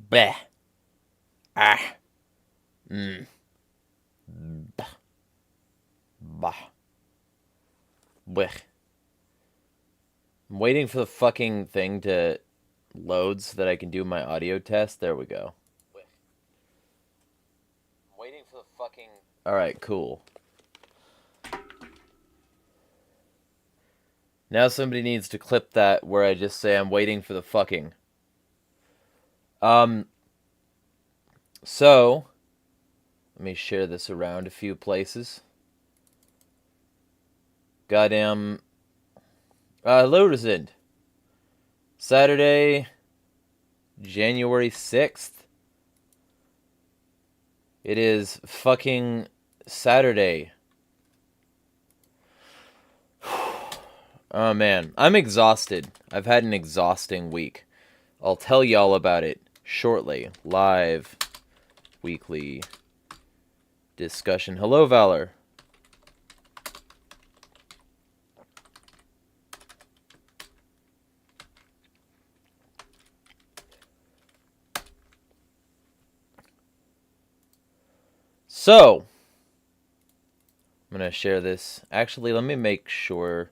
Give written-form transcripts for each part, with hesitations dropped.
Bleh. Ah. Mm. Bah. Bah. Blech. I'm waiting for the fucking thing to load so that I can do my audio test. There we go. I'm waiting for the fucking... Alright, cool. Now somebody needs to clip that where I just say I'm waiting for the fucking. So, let me share this around a few places. Goddamn. Load is in. Saturday, January 6th. It is fucking Saturday. Oh man, I'm exhausted. I've had an exhausting week. I'll tell y'all about it shortly. Live, weekly discussion. Hello, Valor. So, I'm going to share this. Actually, let me make sure.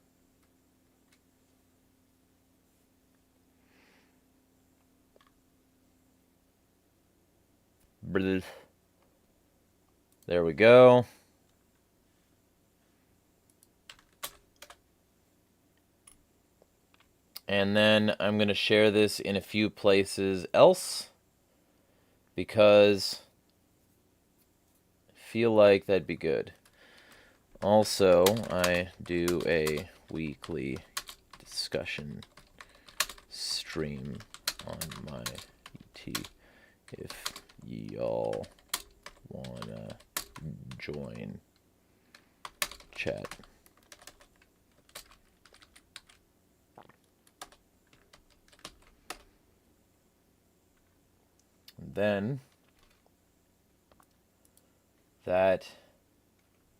There we go. And then I'm going to share this in a few places else because I feel like that'd be good. Also, I do a weekly discussion stream on my UT if y'all wanna join chat. And then that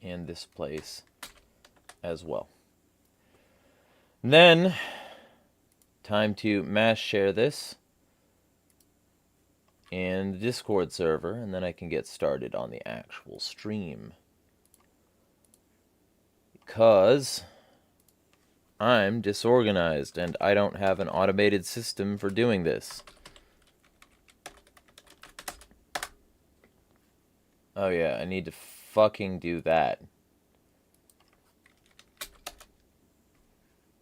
and this place as well. And then time to mass share this in the Discord server, and then I can get started on the actual stream. Because I'm disorganized and I don't have an automated system for doing this. Oh yeah, I need to fucking do that.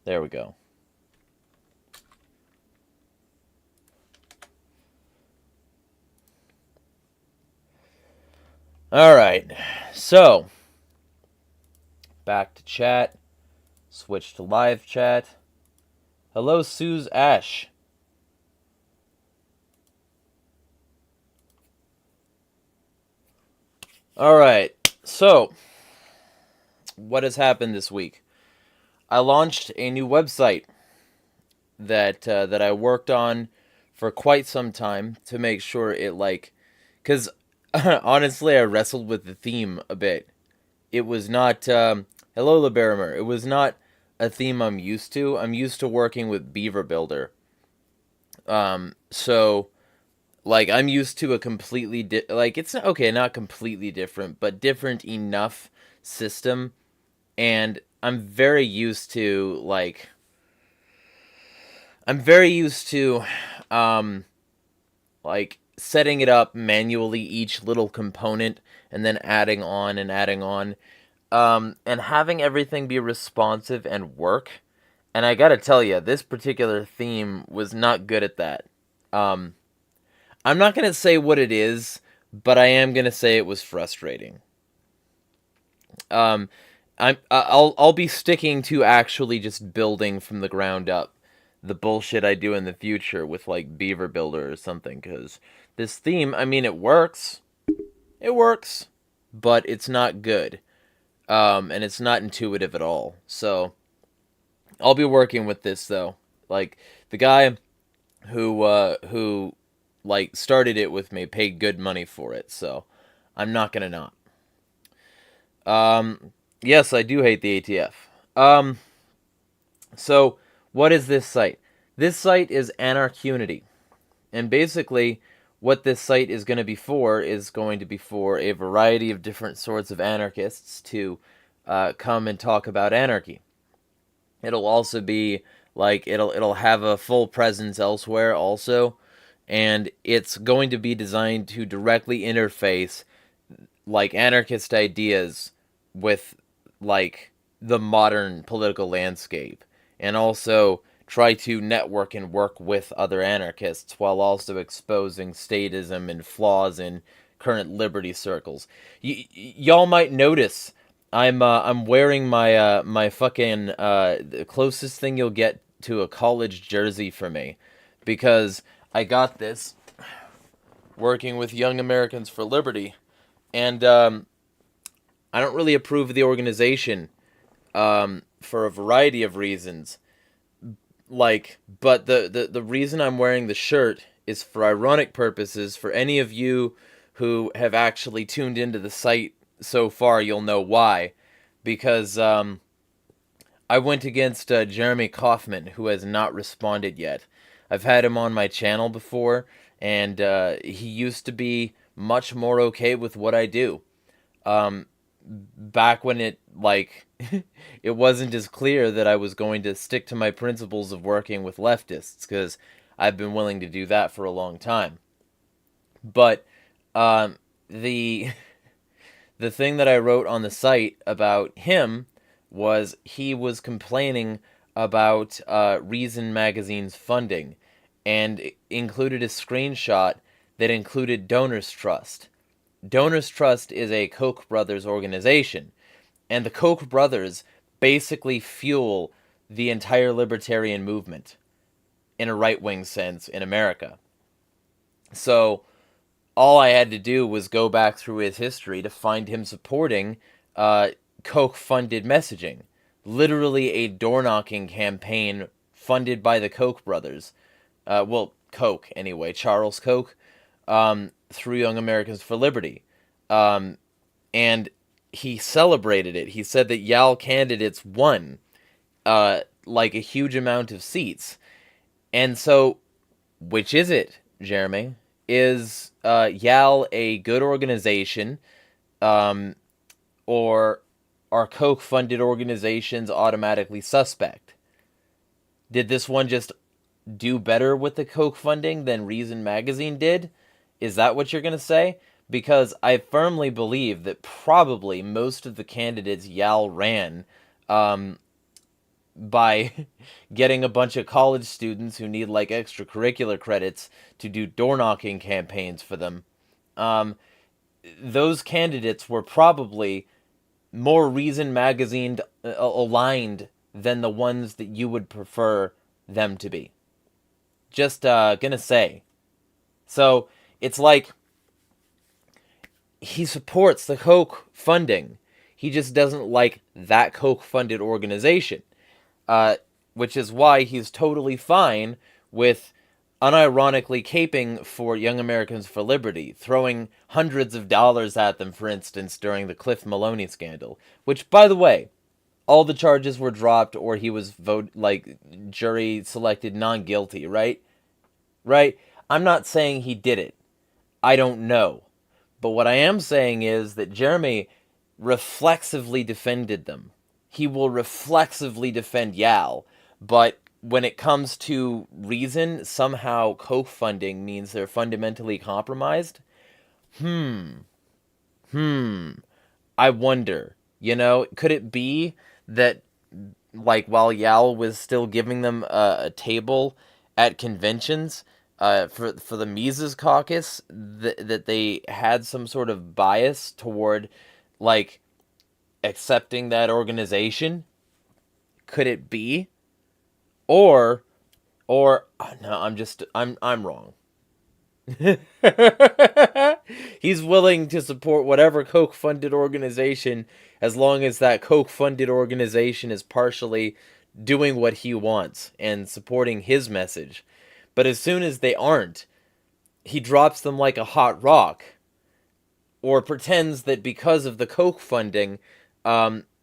There we go. Alright, so back to chat. Switch to live chat. Hello, Suze Ash. Alright, so what has happened this week? I launched a new website that I worked on for quite some time to make sure it, like, because honestly I wrestled with the theme a bit. It was not hello Liberimer. It was not a theme I'm used to. I'm used to working with Beaver Builder. So like I'm used to a completely like it's okay, not completely different, but different enough system, and I'm very used to like setting it up manually, each little component, and then adding on and adding on, and having everything be responsive and work. And I gotta tell you, this particular theme was not good at that. I'm not gonna say what it is, but I am gonna say it was frustrating. I'll be sticking to actually just building from the ground up the bullshit I do in the future with like Beaver Builder or something, because this theme, I mean, it works, but it's not good, and it's not intuitive at all. So I'll be working with this though. Like the guy who like started it with me paid good money for it, so I'm not gonna not. Yes, I do hate the ATF. So what is this site? This site is Anarchunity. And basically, what this site is going to be for is going to be for a variety of different sorts of anarchists to come and talk about anarchy. It'll also be like it'll have a full presence elsewhere also, and it's going to be designed to directly interface like anarchist ideas with like the modern political landscape, and also try to network and work with other anarchists while also exposing statism and flaws in current liberty circles. Y'all might notice I'm wearing my fucking the closest thing you'll get to a college jersey for me, because I got this working with Young Americans for Liberty, and I don't really approve of the organization for a variety of reasons. But the reason I'm wearing the shirt is for ironic purposes. For any of you who have actually tuned into the site so far, you'll know why. Because I went against Jeremy Kaufman, who has not responded yet. I've had him on my channel before, and he used to be much more okay with what I do. Back when it, like, it wasn't as clear that I was going to stick to my principles of working with leftists, because I've been willing to do that for a long time. But the the thing that I wrote on the site about him was he was complaining about Reason Magazine's funding, and included a screenshot that included Donors Trust. Donors Trust is a Koch brothers organization, and the Koch brothers basically fuel the entire libertarian movement in a right-wing sense in America. So all I had to do was go back through his history to find him supporting Koch-funded messaging. Literally a door-knocking campaign funded by the Koch brothers. Koch anyway, Charles Koch, through Young Americans for Liberty. And he celebrated it. He said that YAL candidates won like a huge amount of seats. And so, which is it, Jeremy? Is YAL a good organization, or are Koch-funded organizations automatically suspect? Did this one just do better with the Koch funding than Reason Magazine did? Is that what you're going to say? Because I firmly believe that probably most of the candidates YAL ran by getting a bunch of college students who need like extracurricular credits to do door-knocking campaigns for them. Those candidates were probably more Reason Magazine aligned than the ones that you would prefer them to be. Just gonna say. So it's like he supports the Koch funding. He just doesn't like that Koch-funded organization. Which is why he's totally fine with unironically caping for Young Americans for Liberty, throwing hundreds of dollars at them, for instance, during the Cliff Maloney scandal. Which, by the way, all the charges were dropped, or he was jury selected non-guilty, right? Right? I'm not saying he did it. I don't know. But what I am saying is that Jeremy reflexively defended them. He will reflexively defend YAL, but when it comes to Reason, somehow Koch-funding means they're fundamentally compromised? I wonder. You know, could it be that, like, while YAL was still giving them a table at conventions for the Mises Caucus, that they had some sort of bias toward, like, accepting that organization? Could it be? Or no, I'm wrong. He's willing to support whatever Koch-funded organization as long as that Koch-funded organization is partially doing what he wants and supporting his message. But as soon as they aren't, he drops them like a hot rock, or pretends that because of the Koch funding,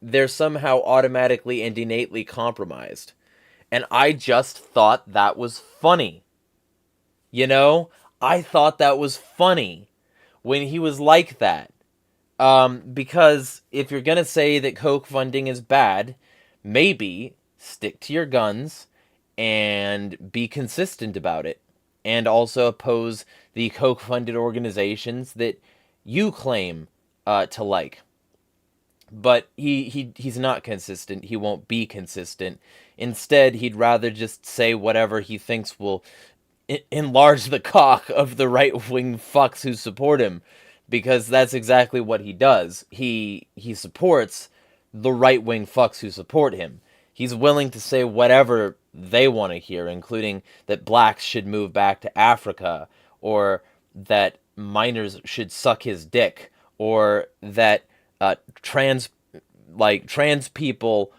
they're somehow automatically and innately compromised. And I just thought that was funny. You know? I thought that was funny when he was like that. Because if you're gonna say that Coke funding is bad, maybe stick to your guns and be consistent about it. And also oppose the Coke funded organizations that you claim to like. But he's not consistent. He won't be consistent. Instead, he'd rather just say whatever he thinks will enlarge the cock of the right-wing fucks who support him, because that's exactly what he does. He supports the right-wing fucks who support him. He's willing to say whatever they want to hear, including that blacks should move back to Africa, or that minors should suck his dick, or that trans people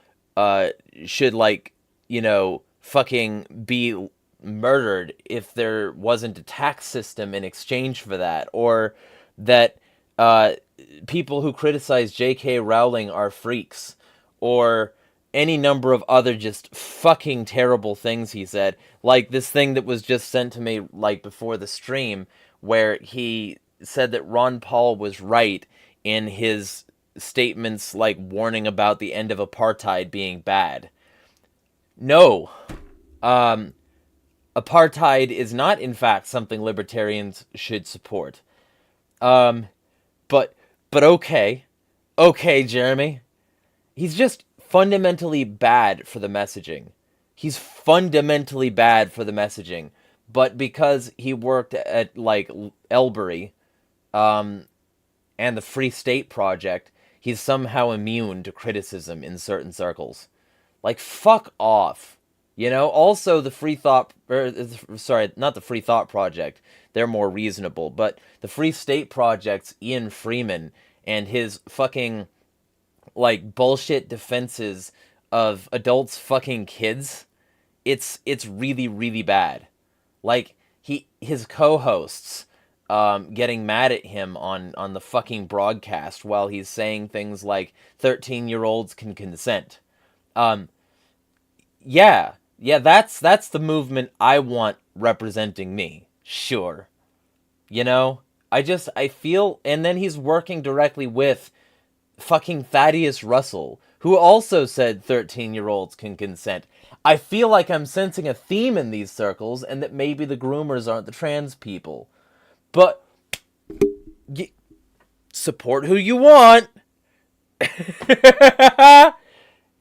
should, like, you know, fucking be murdered if there wasn't a tax system in exchange for that, or that people who criticize J.K. Rowling are freaks, or any number of other just fucking terrible things he said. Like this thing that was just sent to me, like, before the stream, where he said that Ron Paul was right in his statements, like, warning about the end of apartheid being bad. No. Apartheid is not, in fact, something libertarians should support. But okay. Okay, Jeremy. He's just fundamentally bad for the messaging. He's fundamentally bad for the messaging. But because he worked at, like, Elbury, and the Free State Project, he's somehow immune to criticism in certain circles. Like, fuck off. You know, also the Free Thought, sorry, not the Free Thought Project, they're more reasonable, but the Free State Project's Ian Freeman and his fucking, like, bullshit defenses of adults fucking kids, it's really, really bad. Like, his co-hosts getting mad at him on the fucking broadcast while he's saying things like 13-year-olds can consent. Yeah, that's the movement I want representing me. Sure. You know, I feel, and then he's working directly with fucking Thaddeus Russell, who also said 13-year-olds can consent. I feel like I'm sensing a theme in these circles, and that maybe the groomers aren't the trans people. But support who you want.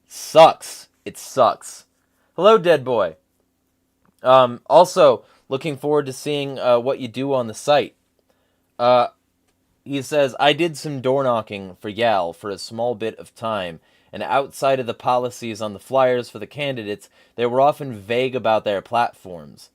Sucks. It sucks. Hello, Dead Boy. Also, looking forward to seeing what you do on the site. He says, I did some door knocking for Yale for a small bit of time, and outside of the policies on the flyers for the candidates, they were often vague about their platforms.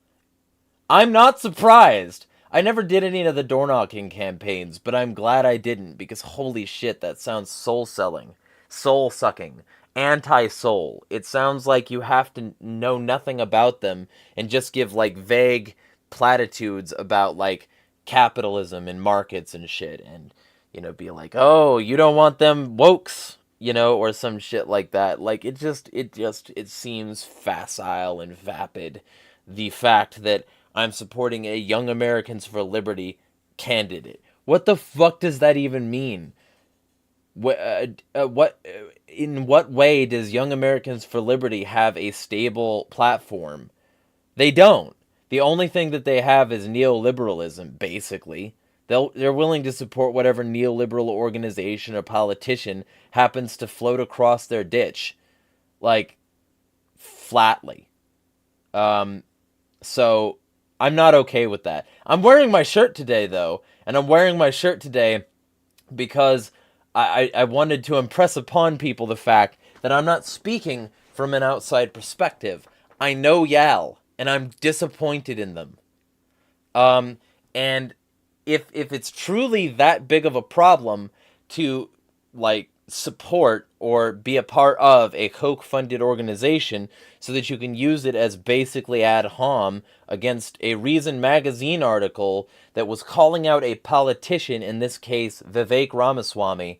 I'm not surprised. I never did any of the door knocking campaigns, but I'm glad I didn't, because holy shit, that sounds soul-selling, soul-sucking, anti-soul. It sounds like you have to know nothing about them and just give, like, vague platitudes about, like, capitalism and markets and shit, and, you know, be like, oh, you don't want them wokes, you know, or some shit like that. Like, it seems facile and vapid, the fact that I'm supporting a Young Americans for Liberty candidate. What the fuck does that even mean? In what way does Young Americans for Liberty have a stable platform? They don't. The only thing that they have is neoliberalism, basically. They're willing to support whatever neoliberal organization or politician happens to float across their ditch, like, flatly. So I'm not okay with that. I'm wearing my shirt today, though, and I'm wearing my shirt today because I wanted to impress upon people the fact that I'm not speaking from an outside perspective. I know Yal, and I'm disappointed in them. And if it's truly that big of a problem to, like, support or be a part of a Coke-funded organization so that you can use it as basically ad hom against a Reason magazine article that was calling out a politician, in this case Vivek Ramaswamy,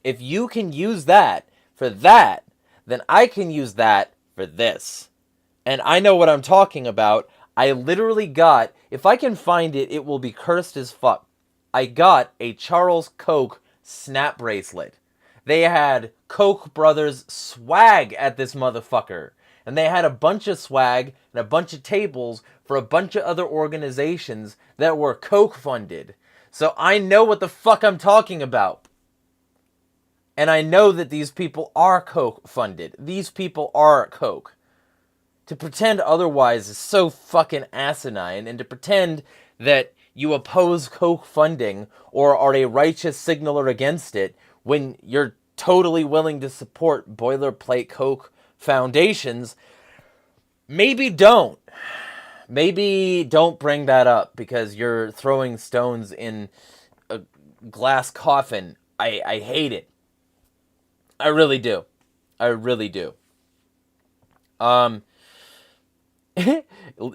if you can use that for that, then I can use that for this. And I know what I'm talking about. I literally got, if I can find it, it will be cursed as fuck. I got a Charles Koch snap bracelet. They had Koch brothers swag at this motherfucker. And they had a bunch of swag and a bunch of tables for a bunch of other organizations that were Koch funded. So I know what the fuck I'm talking about. And I know that these people are Koch funded. These people are Koch. To pretend otherwise is so fucking asinine, and to pretend that you oppose Koch funding or are a righteous signaler against it when you're totally willing to support boilerplate Koch foundations, maybe don't. Maybe don't bring that up because you're throwing stones in a glass coffin. I hate it. I really do. I really do.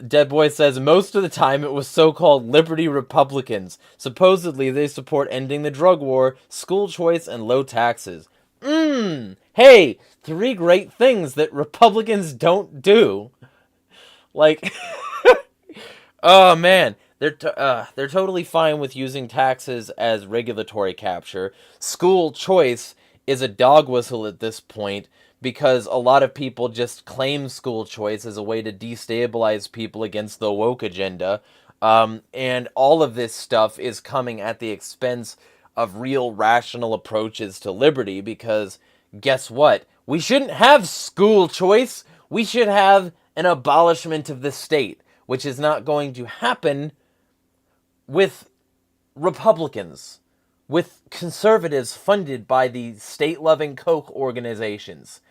Dead Boy says, most of the time it was so-called Liberty Republicans. Supposedly they support ending the drug war, school choice, and low taxes. Hey, 3 great things that Republicans don't do. Like, oh man, they're totally fine with using taxes as regulatory capture. School choice is a dog whistle at this point, because a lot of people just claim school choice as a way to destabilize people against the woke agenda. And all of this stuff is coming at the expense of real rational approaches to liberty, because guess what? We shouldn't have school choice. We should have an abolishment of the state, which is not going to happen with Republicans, with conservatives funded by the state-loving Koch organizations.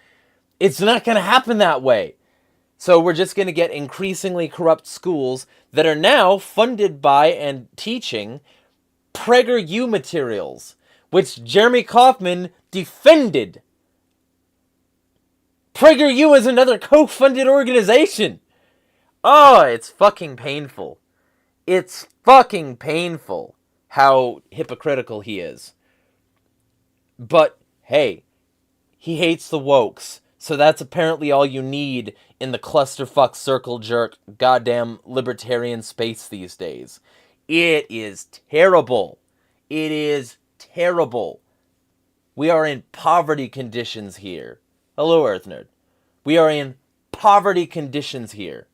It's not going to happen that way. So we're just going to get increasingly corrupt schools that are now funded by and teaching PragerU materials, which Jeremy Kauffman defended. PragerU is another Koch-funded organization. Oh, it's fucking painful. It's fucking painful how hypocritical he is. But, hey, he hates the wokes. So that's apparently all you need in the clusterfuck circle jerk goddamn libertarian space these days. It is terrible. It is terrible. We are in poverty conditions here. Hello, Earth Nerd. We are in poverty conditions here.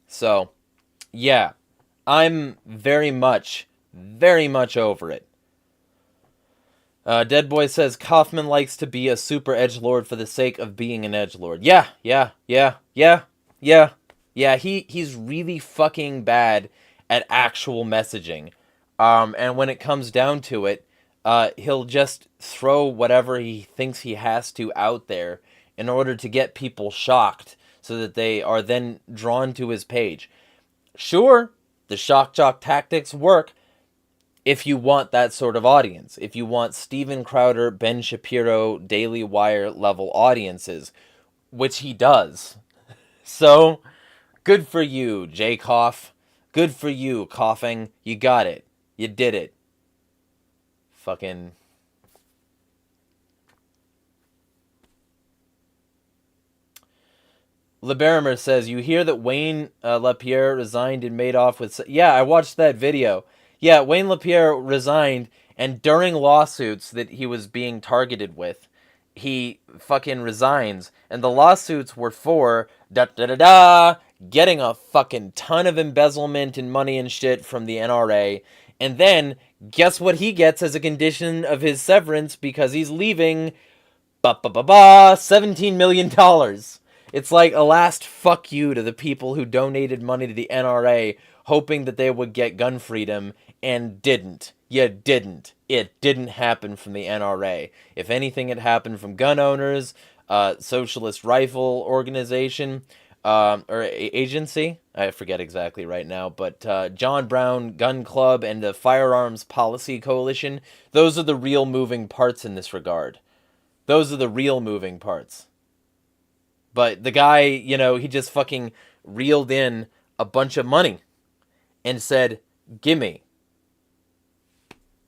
So, yeah, I'm very much over it. Dead Boy says, Kaufman likes to be a super edgelord for the sake of being an edgelord. Yeah, he's really fucking bad at actual messaging. And when it comes down to it, he'll just throw whatever he thinks he has to out there in order to get people shocked so that they are then drawn to his page. Sure, the shock jock tactics work, if you want that sort of audience, if you want Steven Crowder, Ben Shapiro, Daily Wire level audiences, which he does. So, good for you, J. Cough. Good for you, coughing. You got it. You did it. Fucking... LeBarimer says, you hear that Wayne LaPierre resigned and made off with... Yeah, I watched that video. Yeah, Wayne LaPierre resigned, and during lawsuits that he was being targeted with, he fucking resigns. And the lawsuits were for getting a fucking ton of embezzlement and money and shit from the NRA. And then, guess what he gets as a condition of his severance because he's leaving? $17 million. It's like a last fuck you to the people who donated money to the NRA, hoping that they would get gun freedom, and didn't. You didn't. It didn't happen from the NRA. If anything had happened from gun owners, Socialist Rifle Organization, or agency, I forget exactly right now, but John Brown Gun Club and the Firearms Policy Coalition, those are the real moving parts in this regard. Those are the real moving parts. But the guy, you know, he just fucking reeled in a bunch of money and said, gimme.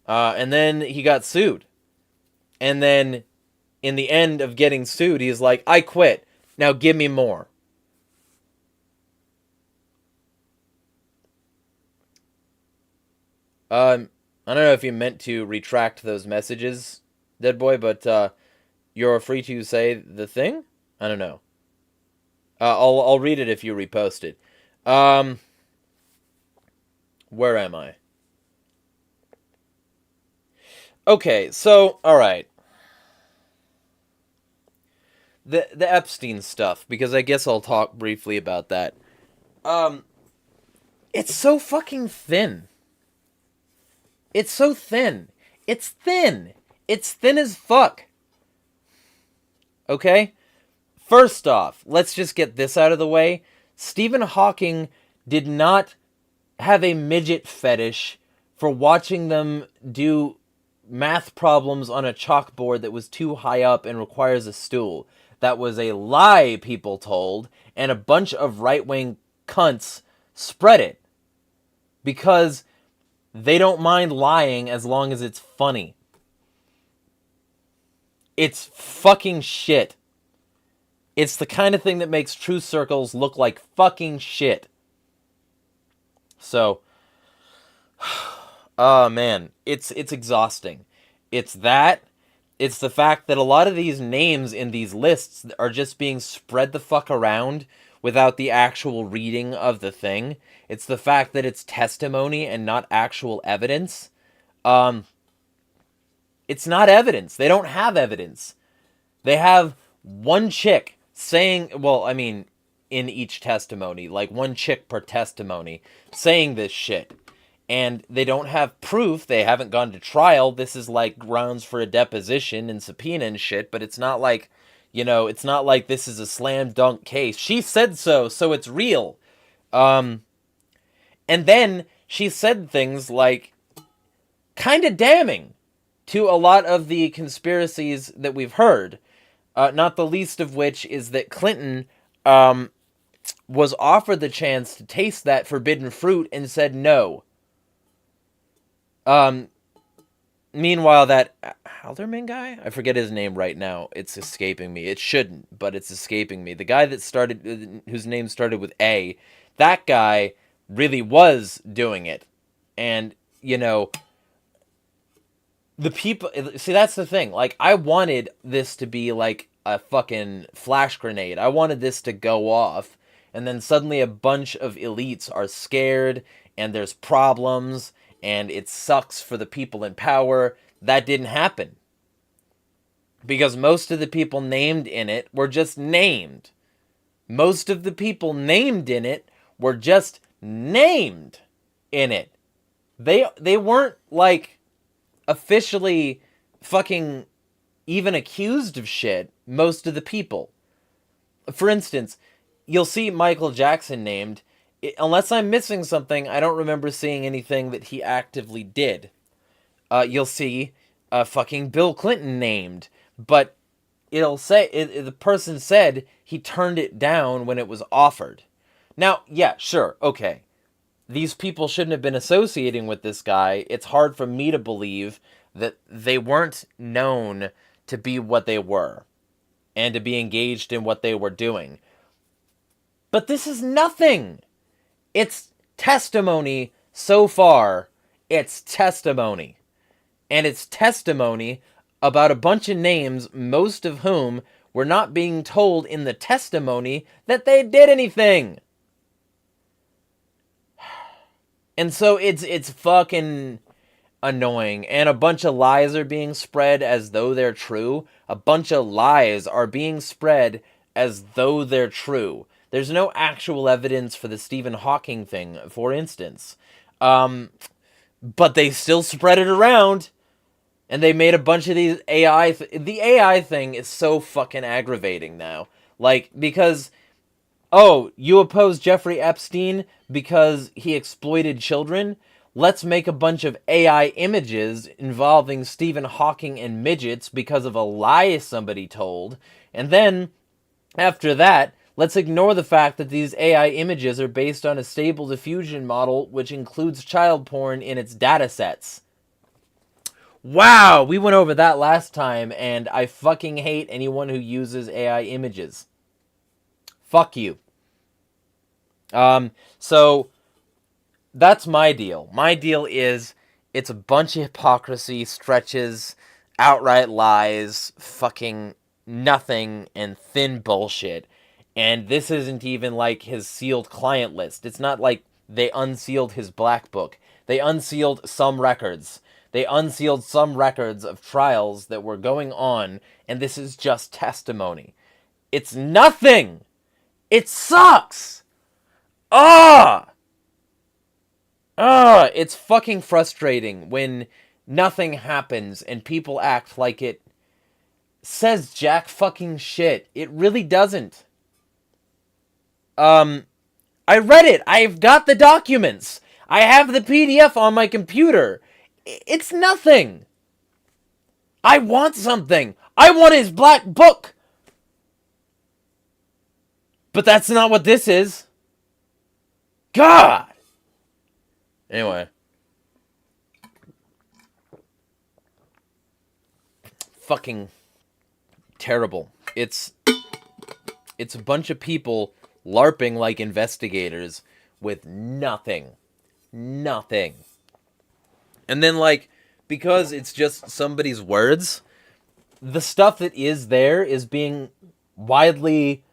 And then he got sued. And then in the end of getting sued, he's like, I quit. Now give me more. I don't know if you meant to retract those messages, Dead Boy, but you're free to say the thing. I don't know. I'll read it if you repost it. Where am I? Okay, so all right. The Epstein stuff, because I guess I'll talk briefly about that. Um, it's so fucking thin. It's so thin. It's thin. It's thin as fuck. Okay? First off, let's just get this out of the way. Stephen Hawking did not have a midget fetish for watching them do math problems on a chalkboard that was too high up and requires a stool. That was a lie people told, and a bunch of right-wing cunts spread it. Because they don't mind lying as long as it's funny. It's fucking shit. It's the kind of thing that makes truth circles look like fucking shit. So, oh man, it's exhausting. It's that. It's the fact that a lot of these names in these lists are just being spread the fuck around without the actual reading of the thing. It's the fact that it's testimony and not actual evidence. It's not evidence. They don't have evidence. They have one chick saying, well, I mean, in each testimony, like one chick per testimony saying this shit. And they don't have proof. They haven't gone to trial. This is like grounds for a deposition and subpoena and shit, but it's not like, it's not like this is a slam dunk case. She said so it's real. And then she said things like kind of damning to a lot of the conspiracies that we've heard. Not the least of which is that Clinton was offered the chance to taste that forbidden fruit and said no. Meanwhile, that Halderman guy, I forget his name right now. It's escaping me. It shouldn't, but it's escaping me. The guy that whose name started with A, that guy really was doing it. And, the people, see, that's the thing. Like, I wanted this to be like a fucking flash grenade. I wanted this to go off, and then suddenly a bunch of elites are scared, and there's problems, and it sucks for the people in power. That didn't happen. Because most of the people named in it were just named. Most of the people named in it were just named in it. They weren't, like, officially fucking even accused of shit, most of the people. For instance, you'll see Michael Jackson named. Unless I'm missing something, I don't remember seeing anything that he actively did. You'll see fucking Bill Clinton named, but it'll say the person said he turned it down when it was offered. Now, yeah, sure, okay. These people shouldn't have been associating with this guy. It's hard for me to believe that they weren't known to be what they were and to be engaged in what they were doing. But this is nothing. It's testimony so far. It's testimony. And it's testimony about a bunch of names, most of whom were not being told in the testimony that they did anything. And so it's fucking annoying. And a bunch of lies are being spread as though they're true. A bunch of lies are being spread as though they're true. There's no actual evidence for the Stephen Hawking thing, for instance. But they still spread it around. And they made a bunch of these AI... the AI thing is so fucking aggravating now. Like, because... oh, you oppose Jeffrey Epstein because he exploited children? Let's make a bunch of AI images involving Stephen Hawking and midgets because of a lie somebody told. And then, after that, let's ignore the fact that these AI images are based on a stable diffusion model which includes child porn in its datasets. Wow, we went over that last time, and I fucking hate anyone who uses AI images. Fuck you. So, that's my deal. My deal is It's a bunch of hypocrisy, stretches, outright lies, fucking nothing, and thin bullshit. And this isn't even like his sealed client list. It's not like they unsealed his black book. They unsealed some records. They unsealed some records of trials that were going on, and this is just testimony. It's nothing! It sucks! Ah! It's fucking frustrating when nothing happens and people act like it says jack fucking shit. It really doesn't. I read it. I've got the documents. I have the PDF on my computer. It's nothing. I want something. I want his black book. But that's not what this is. God. Anyway. Fucking terrible. It's a bunch of people LARPing like investigators with nothing. Nothing. And then, like, because it's just somebody's words, the stuff that is there is being widely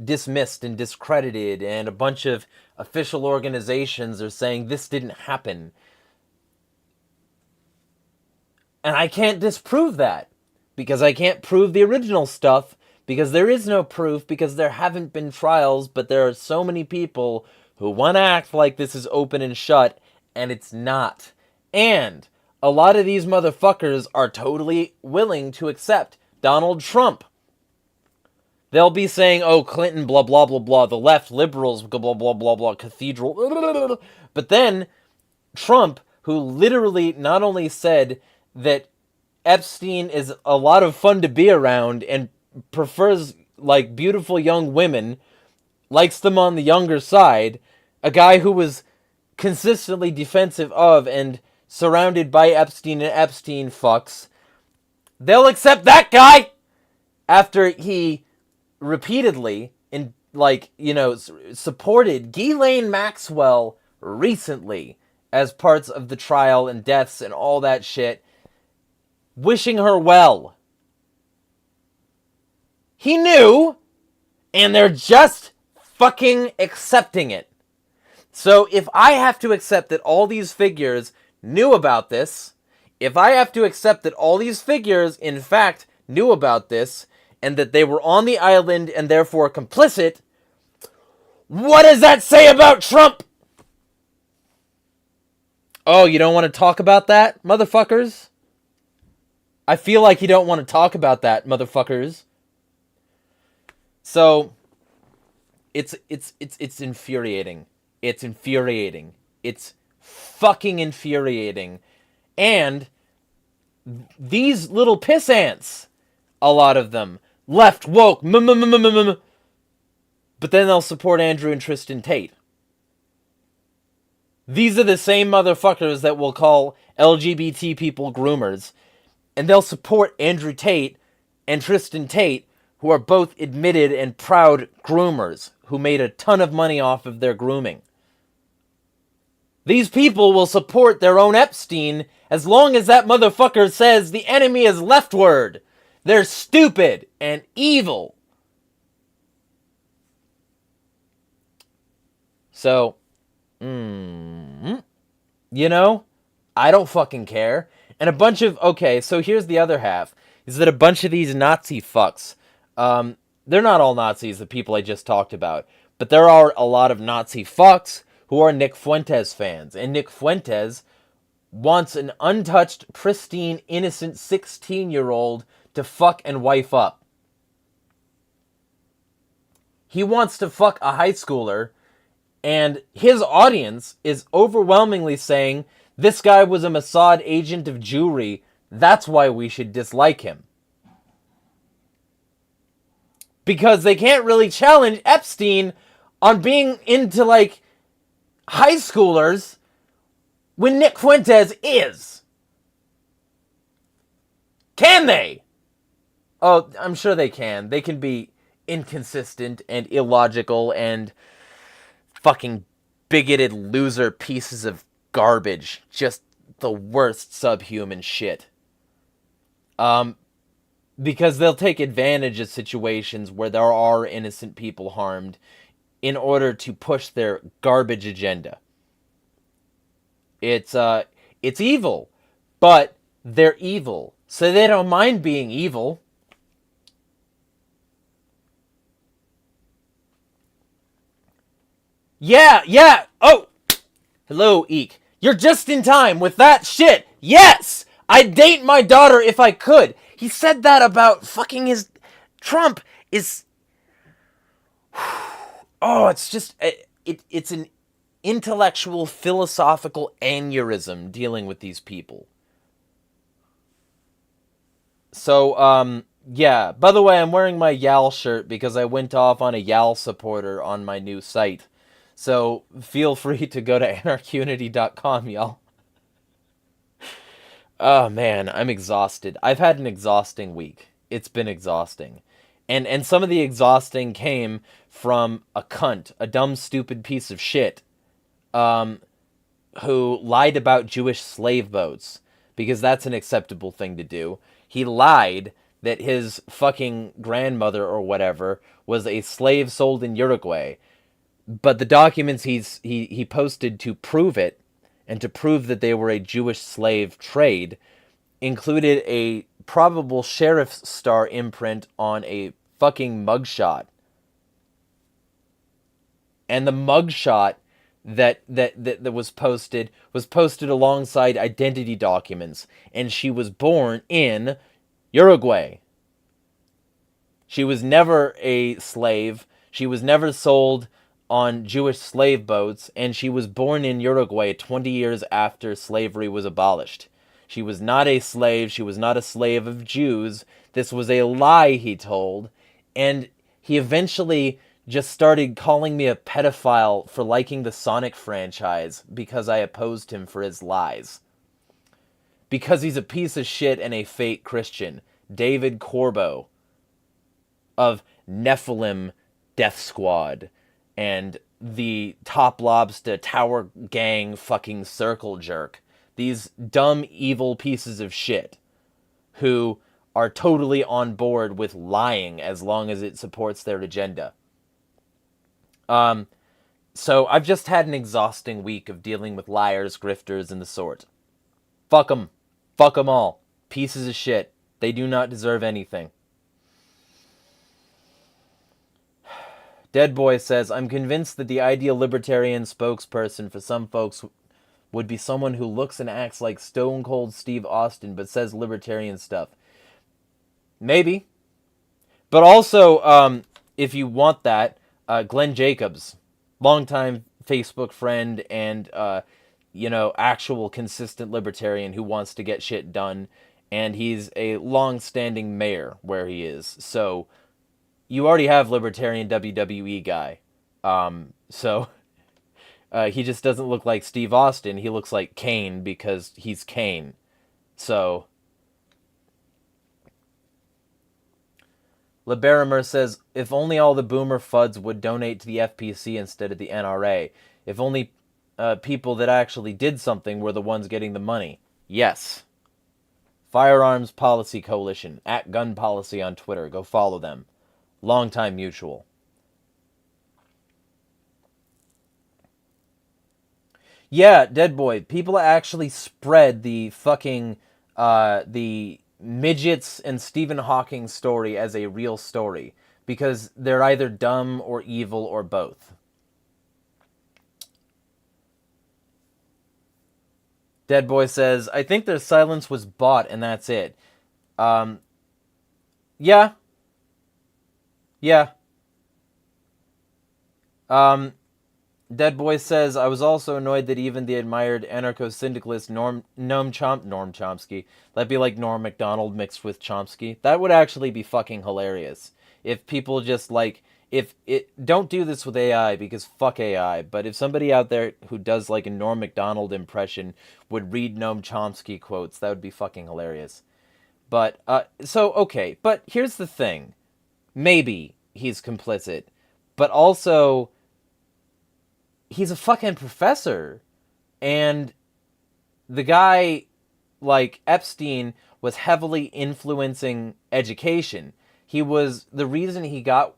dismissed and discredited, and a bunch of official organizations are saying this didn't happen. And I can't disprove that, because I can't prove the original stuff, because there is no proof, because there haven't been trials, but there are so many people who want to act like this is open and shut, and it's not. And a lot of these motherfuckers are totally willing to accept Donald Trump. They'll be saying, oh, Clinton, blah, blah, blah, blah, the left, liberals, blah, blah, blah, blah, blah, cathedral. But then Trump, who literally not only said that Epstein is a lot of fun to be around and prefers, like, beautiful young women, likes them on the younger side, a guy who was consistently defensive of and surrounded by Epstein and Epstein fucks, they'll accept that guy after he repeatedly, supported Ghislaine Maxwell recently as parts of the trial and deaths and all that shit, wishing her well. He knew, and they're just fucking accepting it. So if I have to accept that all these figures knew about this, if I have to accept that all these figures, in fact, knew about this, and that they were on the island and therefore complicit, what does that say about Trump? Oh, you don't want to talk about that, motherfuckers? I feel like you don't want to talk about that, motherfuckers. So, it's infuriating. It's infuriating. It's fucking infuriating. And these little piss ants, a lot of them, left woke, but then they'll support Andrew and Tristan Tate. These are the same motherfuckers that will call LGBT people groomers, and they'll support Andrew Tate and Tristan Tate, who are both admitted and proud groomers, who made a ton of money off of their grooming. These people will support their own Epstein as long as that motherfucker says the enemy is leftward. They're stupid and evil. So, I don't fucking care. And a bunch of, okay, so here's the other half, is that a bunch of these Nazi fucks, they're not all Nazis, the people I just talked about, but there are a lot of Nazi fucks who are Nick Fuentes fans. And Nick Fuentes wants an untouched, pristine, innocent 16-year-old to fuck and wife up. He wants to fuck a high schooler, and his audience is overwhelmingly saying, this guy was a Mossad agent of Jewry, that's why we should dislike him. Because they can't really challenge Epstein on being into, like, high schoolers when Nick Fuentes is. Can they? Oh, I'm sure they can. They can be inconsistent and illogical and fucking bigoted loser pieces of garbage. Just the worst subhuman shit. Because they'll take advantage of situations where there are innocent people harmed in order to push their garbage agenda. It's evil, but they're evil, so they don't mind being evil. Yeah. Oh, hello, Eek. You're just in time with that shit. Yes, I'd date my daughter if I could. He said that about fucking his... Trump is... Oh, it's just... It's an intellectual, philosophical aneurysm dealing with these people. So, yeah. By the way, I'm wearing my YAL shirt because I went off on a YAL supporter on my new site. So, feel free to go to anarchunity.com, y'all. Oh, man, I'm exhausted. I've had an exhausting week. It's been exhausting. And some of the exhausting came from a cunt, a dumb, stupid piece of shit, who lied about Jewish slave boats, because that's an acceptable thing to do. He lied that his fucking grandmother or whatever was a slave sold in Uruguay, but the documents he posted to prove it, and to prove that they were a Jewish slave trade, included a probable sheriff's star imprint on a fucking mugshot. And the mugshot that was posted alongside identity documents, and she was born in Uruguay. She was never a slave. She was never sold on Jewish slave boats, and she was born in Uruguay 20 years after slavery was abolished. She was not a slave. She was not a slave of Jews. This was a lie he told, and he eventually just started calling me a pedophile for liking the Sonic franchise because I opposed him for his lies. Because he's a piece of shit and a fake Christian. David Corbo of Nephilim Death Squad and the Top Lobster Tower Gang fucking circle jerk. These dumb, evil pieces of shit who are totally on board with lying as long as it supports their agenda. So I've just had an exhausting week of dealing with liars, grifters, and the sort. Fuck them. Fuck them all. Pieces of shit. They do not deserve anything. Dead Boy says, I'm convinced that the ideal libertarian spokesperson for some folks would be someone who looks and acts like Stone Cold Steve Austin but says libertarian stuff. Maybe. But also, if you want that, Glenn Jacobs, longtime Facebook friend and, actual consistent libertarian who wants to get shit done. And he's a long-standing mayor where he is. So you already have libertarian WWE guy. He just doesn't look like Steve Austin. He looks like Kane because he's Kane. So Liberimer says, if only all the boomer fuds would donate to the FPC instead of the NRA. If only people that actually did something were the ones getting the money. Yes. Firearms Policy Coalition, @GunPolicy on Twitter. Go follow them. Longtime mutual. Yeah, Dead Boy. People actually spread the fucking, the midgets and Stephen Hawking story as a real story. Because they're either dumb or evil or both. Dead Boy says, I think their silence was bought and that's it. Yeah. Dead Boy says, I was also annoyed that even the admired anarcho-syndicalist Noam Chomsky, that'd be like Norm Macdonald mixed with Chomsky. That would actually be fucking hilarious. If people just don't do this with AI because fuck AI, but if somebody out there who does like a Norm Macdonald impression would read Noam Chomsky quotes, that would be fucking hilarious. But, okay, but here's the thing. Maybe he's complicit, but also he's a fucking professor, and the guy, like Epstein, was heavily influencing education. He was the reason he got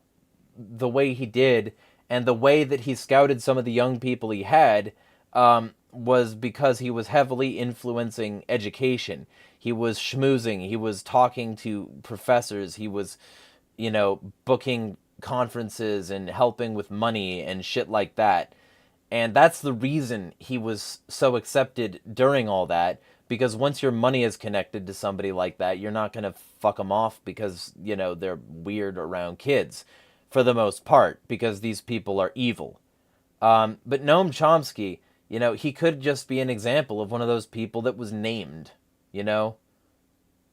the way he did, and the way that he scouted some of the young people he had, was because he was heavily influencing education. He was schmoozing. He was talking to professors. He was, booking conferences and helping with money and shit like that. And that's the reason he was so accepted during all that, because once your money is connected to somebody like that, you're not going to fuck them off because, they're weird around kids for the most part, because these people are evil. But Noam Chomsky, he could just be an example of one of those people that was named, you know?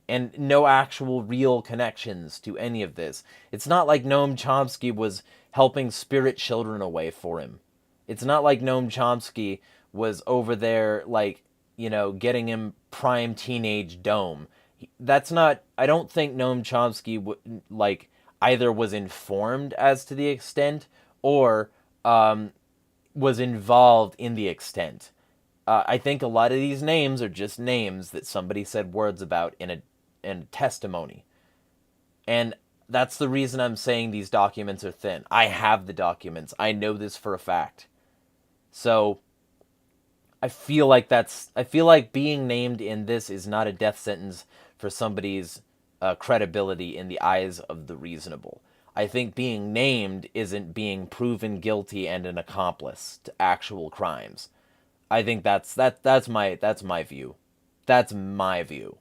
And no actual real connections to any of this. It's not like Noam Chomsky was helping spirit children away for him. It's not like Noam Chomsky was over there, like, getting him prime teenage dome. That's not, I don't think Noam Chomsky, like, either was informed as to the extent or was involved in the extent. I think a lot of these names are just names that somebody said words about in a testimony. And that's the reason I'm saying these documents are thin. I have the documents. I know this for a fact. So I feel like being named in this is not a death sentence for somebody's credibility in the eyes of the reasonable. I think being named isn't being proven guilty and an accomplice to actual crimes. I think that's my view. That's my view.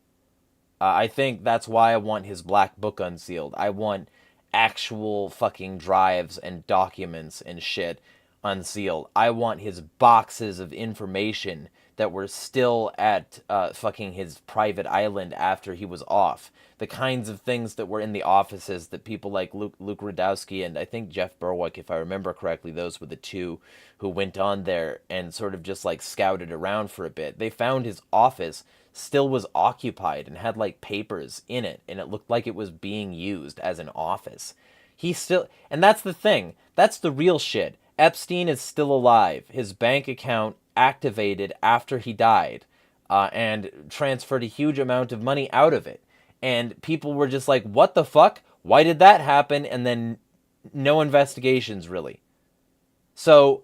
I think that's why I want his black book unsealed. I want actual fucking drives and documents and shit unsealed. I want his boxes of information that were still at fucking his private island after he was off. The kinds of things that were in the offices that people like Luke Rudowski and I think Jeff Berwick, if I remember correctly, those were the two who went on there and sort of just like scouted around for a bit. They found his office still was occupied and had like papers in it, and it looked like it was being used as an office. He still, and that's the thing. That's the real shit. Epstein is still alive. His bank account activated after he died, and transferred a huge amount of money out of it. And people were just like, what the fuck? Why did that happen? And then no investigations, really. So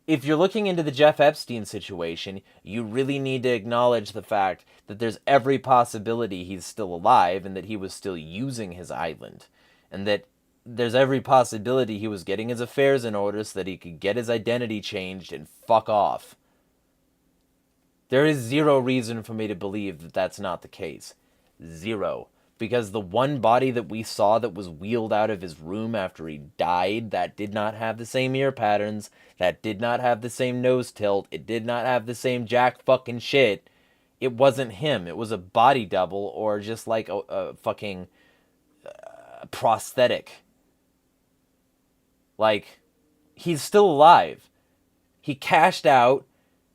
if you're looking into the Jeff Epstein situation, you really need to acknowledge the fact that there's every possibility he's still alive and that he was still using his island. And that there's every possibility he was getting his affairs in order so that he could get his identity changed and fuck off. There is zero reason for me to believe that that's not the case. Zero. Because the one body that we saw that was wheeled out of his room after he died, that did not have the same ear patterns, that did not have the same nose tilt, it did not have the same jack fucking shit. It wasn't him. It was a body double or just like a fucking prosthetic. Like, he's still alive. He cashed out.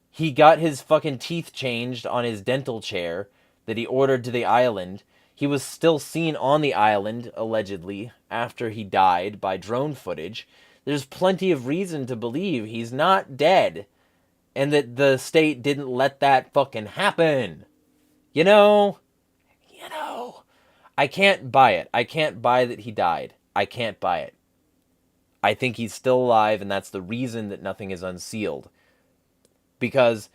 He got his fucking teeth changed on his dental chair that he ordered to the island. He was still seen on the island, allegedly, after he died by drone footage. There's plenty of reason to believe he's not dead, and that the state didn't let that fucking happen. You know, I can't buy it. I can't buy that he died. I can't buy it. I think he's still alive, and that's the reason that nothing is unsealed. Because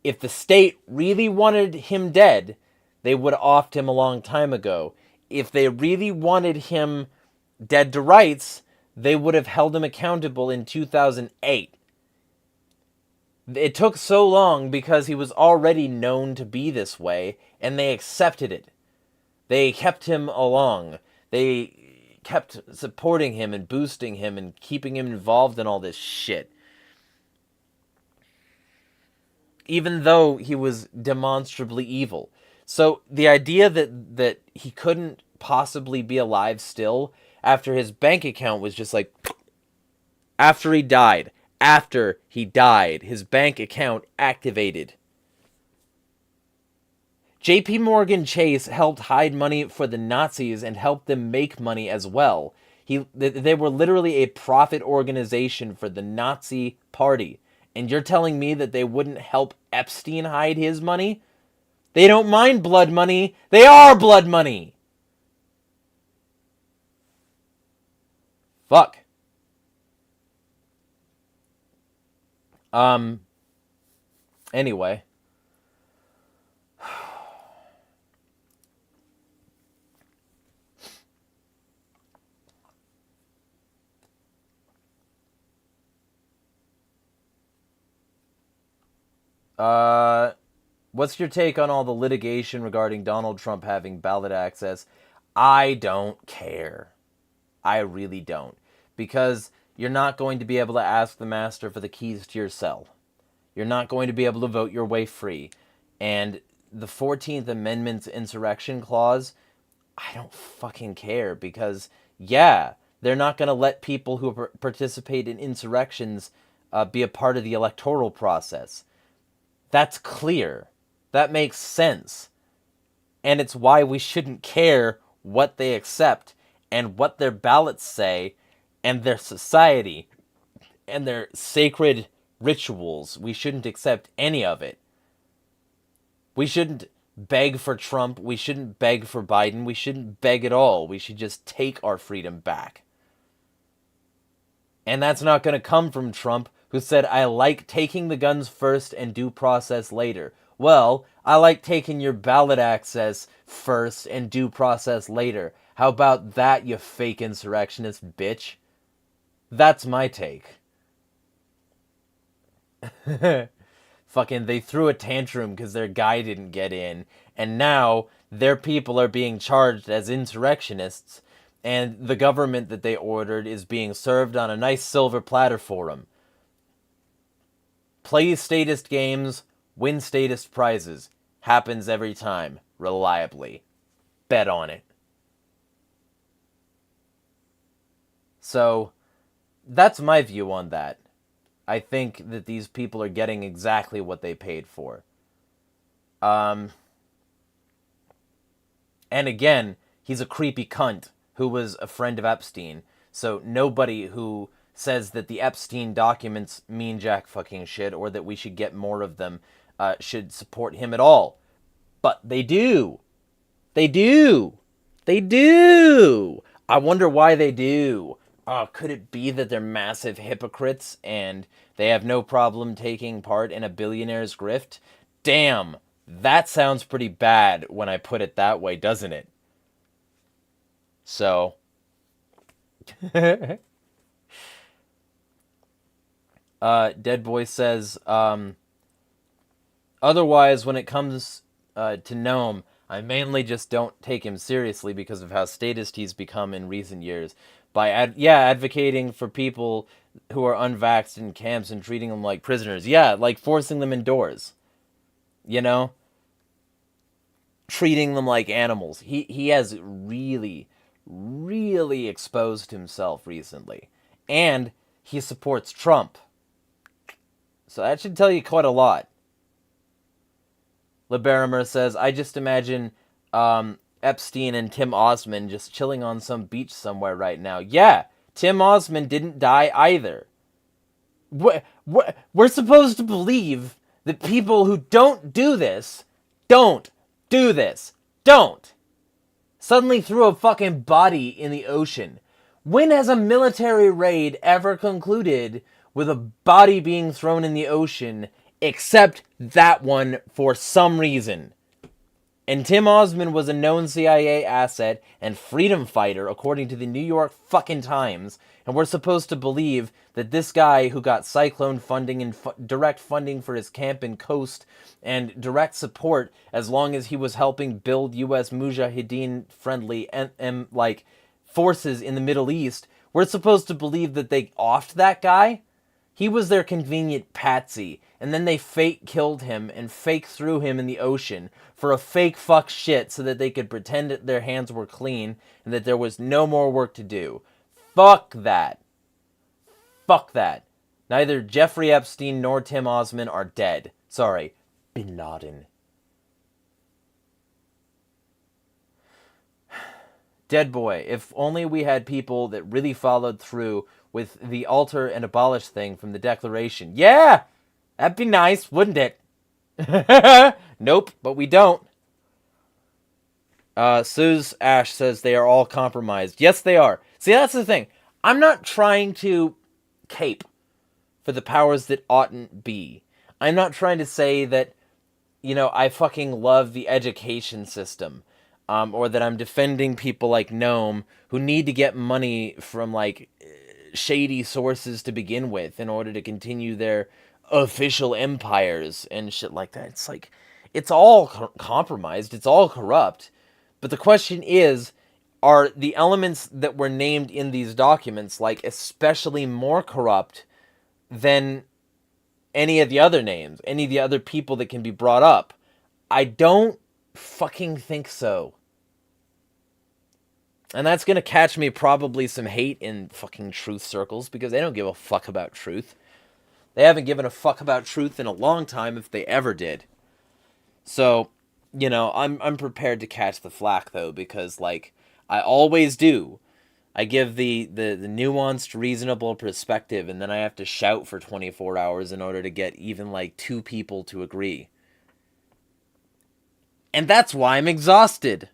if the state really wanted him dead, they would have offed him a long time ago. If they really wanted him dead to rights, they would have held him accountable in 2008. It took so long because he was already known to be this way, and they accepted it. They kept him along. They kept supporting him and boosting him and keeping him involved in all this shit. Even though he was demonstrably evil. So the idea that he couldn't possibly be alive still after his bank account was just like, after he died, his bank account activated. JP Morgan Chase helped hide money for the Nazis and helped them make money as well. They were literally a profit organization for the Nazi party. And you're telling me that they wouldn't help Epstein hide his money? They don't mind blood money. They are blood money. Fuck. Anyway. What's your take on all the litigation regarding Donald Trump having ballot access? I don't care. I really don't. Because you're not going to be able to ask the master for the keys to your cell. You're not going to be able to vote your way free. And the 14th Amendment's insurrection clause, I don't fucking care. Because, yeah, they're not going to let people who participate in insurrections be a part of the electoral process. That's clear. That makes sense. And it's why we shouldn't care what they accept and what their ballots say and their society and their sacred rituals. We shouldn't accept any of it. We shouldn't beg for Trump. We shouldn't beg for Biden. We shouldn't beg at all. We should just take our freedom back. And that's not going to come from Trump, who said, I like taking the guns first and due process later. Well, I like taking your ballot access first and due process later. How about that, you fake insurrectionist bitch? That's my take. Fucking, they threw a tantrum because their guy didn't get in, and now their people are being charged as insurrectionists, and the government that they ordered is being served on a nice silver platter for them. Play statist games, win statist prizes. Happens every time, reliably. Bet on it. So, that's my view on that. I think that these people are getting exactly what they paid for. And again, he's a creepy cunt who was a friend of Epstein. So nobody who says that the Epstein documents mean jack fucking shit or that we should get more of them should support him at all. But they do. They do. They do. I wonder why they do. Could it be that they're massive hypocrites and they have no problem taking part in a billionaire's grift? Damn, that sounds pretty bad when I put it that way, doesn't it? So, Dead Boy says, otherwise, when it comes to Noam, I mainly just don't take him seriously because of how statist he's become in recent years. By advocating for people who are unvaxxed in camps and treating them like prisoners. Yeah, like forcing them indoors. You know? Treating them like animals. He has really, really exposed himself recently. And he supports Trump. So that should tell you quite a lot. LeBarimer says, I just imagine Epstein and Tim Osmond just chilling on some beach somewhere right now. Yeah, Tim Osmond didn't die either. We're supposed to believe that people who don't do this, don't suddenly threw a fucking body in the ocean. When has a military raid ever concluded with a body being thrown in the ocean except that one for some reason? And Tim Osmond was a known CIA asset and freedom fighter, according to the New York fucking Times. And we're supposed to believe that this guy who got Cyclone funding and direct funding for his camp and coast and direct support as long as he was helping build U.S. Mujahideen-friendly like forces in the Middle East, we're supposed to believe that they offed that guy? He was their convenient patsy, and then they fake killed him and fake threw him in the ocean for a fake fuck shit so that they could pretend that their hands were clean and that there was no more work to do. Fuck that. Fuck that. Neither Jeffrey Epstein nor Tim Osmond are dead. Sorry, Bin Laden. Dead Boy, if only we had people that really followed through with the alter and abolish thing from the Declaration. Yeah! That'd be nice, wouldn't it? Nope, but we don't. Suze Ash says they are all compromised. Yes, they are. See, that's the thing. I'm not trying to cape for the powers that oughtn't be. I'm not trying to say that, I fucking love the education system. Or that I'm defending people like Gnome who need to get money from, like, shady sources to begin with in order to continue their official empires and shit like that. It's like, it's all compromised. It's all corrupt. But the question is, are the elements that were named in these documents, like, especially more corrupt than any of the other names, any of the other people that can be brought up? I don't fucking think so. And that's going to catch me probably some hate in fucking truth circles, because they don't give a fuck about truth. They haven't given a fuck about truth in a long time, if they ever did. So, I'm prepared to catch the flack, though, because, like, I always do. I give the nuanced, reasonable perspective, and then I have to shout for 24 hours in order to get even, like, 2 people to agree. And that's why I'm exhausted.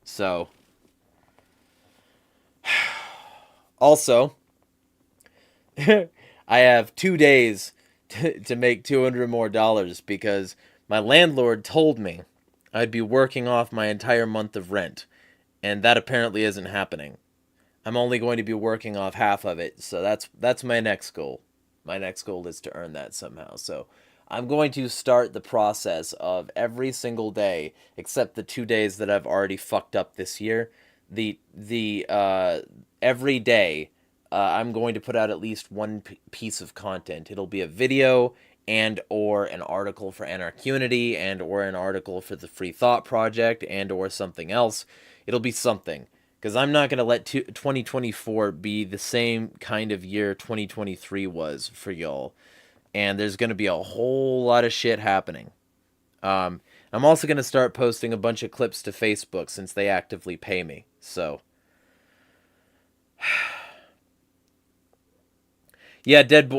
So, also, I have 2 days to make $200 more because my landlord told me I'd be working off my entire month of rent, and that apparently isn't happening. I'm only going to be working off half of it, so that's my next goal. My next goal is to earn that somehow. So I'm going to start the process of every single day, except the 2 days that I've already fucked up this year. Every day, I'm going to put out at least one piece of content. It'll be a video and or an article for Anarchunity and or an article for the Free Thought Project and or something else. It'll be something. Because I'm not going to let 2024 be the same kind of year 2023 was for y'all. And there's going to be a whole lot of shit happening. I'm also going to start posting a bunch of clips to Facebook since they actively pay me. So, yeah, Dead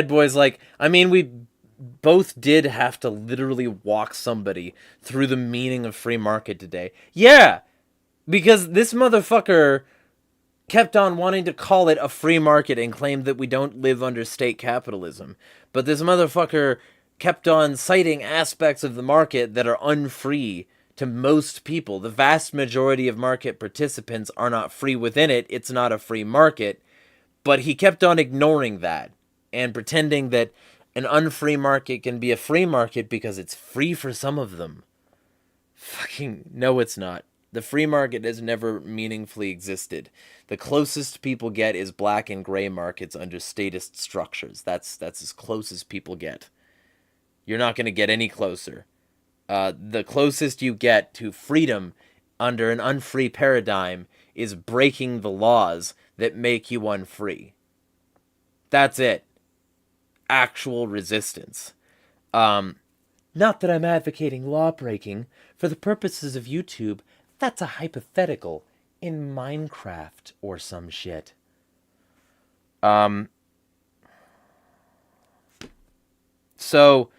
Boy's like, I mean, we both did have to literally walk somebody through the meaning of free market today. Yeah, because this motherfucker kept on wanting to call it a free market and claimed that we don't live under state capitalism. But this motherfucker kept on citing aspects of the market that are unfree to most people. The vast majority of market participants are not free within it. It's not a free market. But he kept on ignoring that and pretending that an unfree market can be a free market because it's free for some of them. Fucking no, it's not. The free market has never meaningfully existed. The closest people get is black and gray markets under statist structures. That's as close as people get. You're not going to get any closer. The closest you get to freedom under an unfree paradigm is breaking the laws that make you unfree. That's it. Actual resistance. Not that I'm advocating law breaking. For the purposes of YouTube, that's a hypothetical in Minecraft or some shit. So,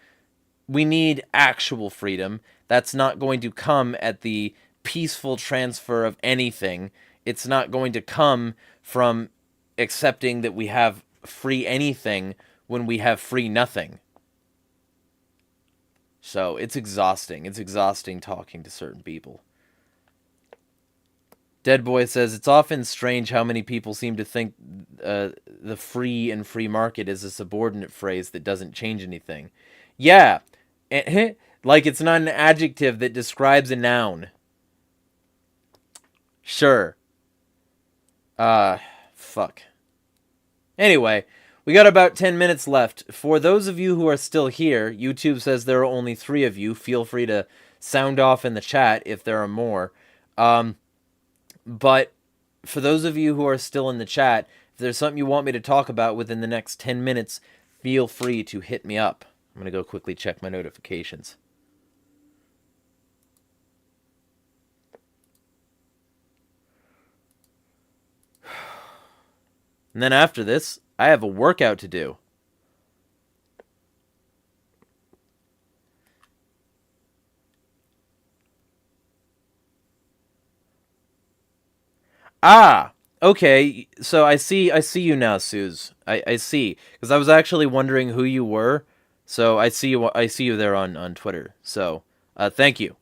we need actual freedom. That's not going to come at the peaceful transfer of anything. It's not going to come from accepting that we have free anything when we have free nothing. So, it's exhausting. It's exhausting talking to certain people. Dead Boy says, it's often strange how many people seem to think the free and free market is a subordinate phrase that doesn't change anything. Yeah, like it's not an adjective that describes a noun. Sure. Fuck. Anyway, we got about 10 minutes left. For those of you who are still here, YouTube says there are only 3 of you. Feel free to sound off in the chat if there are more. But for those of you who are still in the chat, if there's something you want me to talk about within the next 10 minutes, feel free to hit me up. I'm going to go quickly check my notifications. And then after this, I have a workout to do. Ah, okay. So I see you now, Suze. I see. Because I was actually wondering who you were. So I see you there on Twitter. So, thank you.